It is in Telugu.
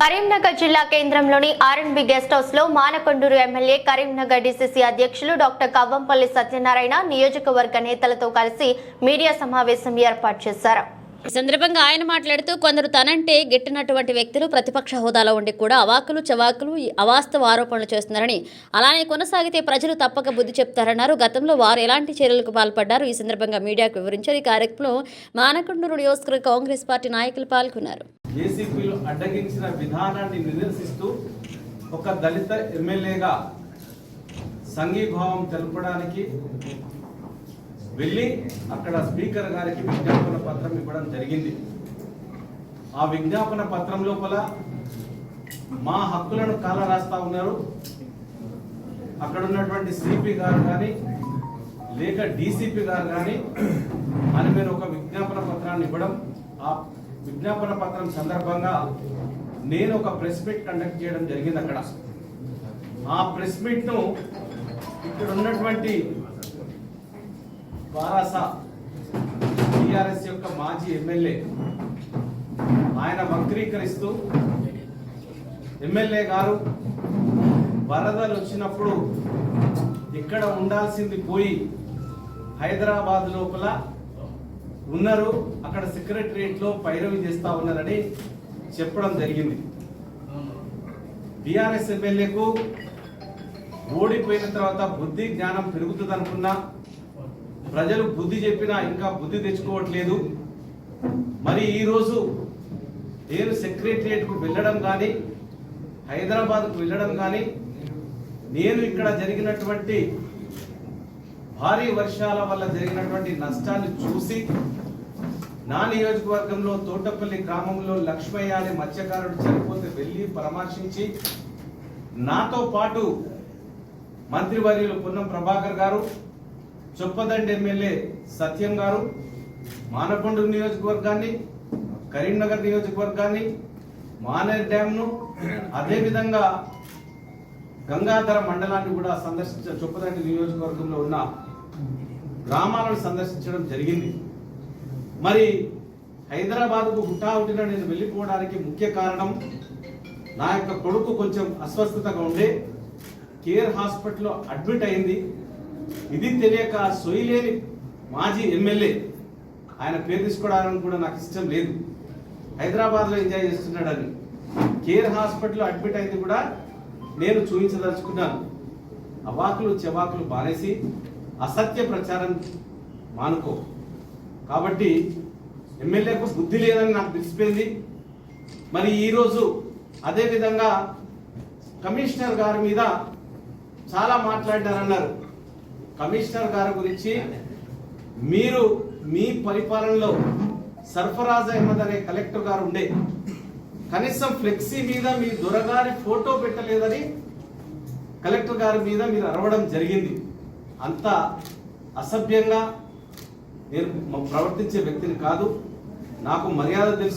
కరీంనగర్ జిల్లా కేంద్రంలోని ఆర్ఎన్బి గెస్ట్ హౌస్ లో మానకొండూరు ఎమ్మెల్యే కరీంనగర్ డీసీసీ అధ్యక్షులు డాక్టర్ కవ్వంపల్లి సత్యనారాయణ నియోజకవర్గ నేతలతో కలిసి మీడియా సమావేశం ఏర్పాటు చేశారు. ఈ సందర్భంగా ఆయన మాట్లాడుతూ కొందరు తనంటే గిట్టినటువంటి వ్యక్తులు ప్రతిపక్ష హోదాలో ఉండి కూడా అవాకులు చవాకులు అవాస్తవ ఆరోపణలు చేస్తున్నారని, అలానే కొనసాగితే ప్రజలు తప్పక బుద్ధి చెప్తారన్నారు. గతంలో వారు ఎలాంటి చర్యలకు పాల్పడ్డారు ఈ సందర్భంగా మీడియాకు వివరించారు. ఈ కార్యక్రమంలో మానకొండూరు నియోజకవర్గ కాంగ్రెస్ పార్టీ నాయకులు పాల్గొన్నారు. ఏసీపీలు అడ్డగించిన విధానాన్ని నిరసిస్తూ ఒక దళిత ఎమ్మెల్యేగా సంఘీభావం తెలపడానికి వెళ్ళి అక్కడ స్పీకర్ గారికి విజ్ఞాపన పత్రం ఇవ్వడం జరిగింది. ఆ విజ్ఞాపన పత్రం లోపల మా హక్కులను కాలరాస్తా ఉన్నారు. అక్కడ ఉన్నటువంటి సిపి గారు కానీ లేక డీసీపీ గారు కానీ అని మీరు ఒక విజ్ఞాపన పత్రాన్ని ఇవ్వడం, ఆ విజ్ఞాపన పత్రం సందర్భంగా నేను ఒక ప్రెస్ మీట్ కండక్ట్ చేయడం జరిగింది. అక్కడ ఆ ప్రెస్ మీట్ ను ఇక్కడ ఉన్నటువంటి వారాస టిఆర్ఎస్ యొక్క మాజీ ఎమ్మెల్యే ఆయన వక్రీకరిస్తూ, ఎమ్మెల్యే గారు వరదలు వచ్చినప్పుడు ఇక్కడ ఉండాల్సింది పోయి హైదరాబాద్ లోపల ఉన్నారు, అక్కడ సెక్రటరియట్ లో పైరవి చేస్తా ఉన్నారని చెప్పడం జరిగింది. టిఆర్ఎస్ ఎమ్మెల్యేకు ఓడిపోయిన తర్వాత బుద్ధి జ్ఞానం పెరుగుతుంది అనుకున్నా, ప్రజలు బుద్ధి చెప్పినా ఇంకా బుద్ధి తెచ్చుకోవట్లేదు. మరి ఈరోజు నేను సెక్రటరియట్కు వెళ్ళడం కానీ హైదరాబాద్కు వెళ్ళడం కానీ, నేను ఇక్కడ జరిగినటువంటి భారీ వర్షాల వల్ల జరిగినటువంటి నష్టాన్ని చూసి నా నియోజకవర్గంలో తోటపల్లి గ్రామంలో లక్ష్మయ్య అనే మత్స్యకారుడు చనిపోతే వెళ్ళి పరామర్శించి, నాతో పాటు మంత్రివర్యులు పొన్నం ప్రభాకర్ గారు, చొప్పదండి ఎమ్మెల్యే సత్యం గారు, మానకొండ నియోజకవర్గాన్ని, కరీంనగర్ నియోజకవర్గాన్ని, మానేర్ డ్యామ్ను, అదేవిధంగా గంగాధర మండలాన్ని కూడా చొప్పదండి నియోజకవర్గంలో ఉన్న గ్రామాలను సందర్శించడం జరిగింది. మరి హైదరాబాద్కు హుటాహుటిన నేను వెళ్ళిపోవడానికి ముఖ్య కారణం, నా యొక్క కొడుకు కొంచెం అస్వస్థతగా ఉండే కేర్ హాస్పిటల్లో అడ్మిట్ అయింది. ఇది తెలియక సొయిలేని మాజీ ఎమ్మెల్యే, ఆయన పేరు తీసుకోవడానికి కూడా నాకు ఇష్టం లేదు, హైదరాబాద్లో ఎంజాయ్ చేస్తున్నాడని కేర్ హాస్పిటల్లో అడ్మిట్ అయింది కూడా నేను చూపించదలుచుకున్నాను. అవాకులు చెవాకులు బానేసి అసత్య ప్రచారం మానుకో. కాబట్టి ఎమ్మెల్యేకు బుద్ధి లేదని నాకు తెలిసిపోయింది. మరి ఈరోజు అదేవిధంగా కమిషనర్ గారి మీద చాలా మాట్లాడారన్నారు. కమిషనర్ గారి గురించి మీరు మీ పరిపాలనలో సర్ఫరాజ్ అహ్మద్ అనే కలెక్టర్ గారు ఉండే, కనీసం ఫ్లెక్సీ మీద మీ దొరగారి ఫోటో పెట్టలేదని కలెక్టర్ గారి మీద మీరు అరవడం జరిగింది. అంత అసభ్యంగా నేను ప్రవర్తించే వ్యక్తిని కాదు. నాకు మర్యాద తెలుసు.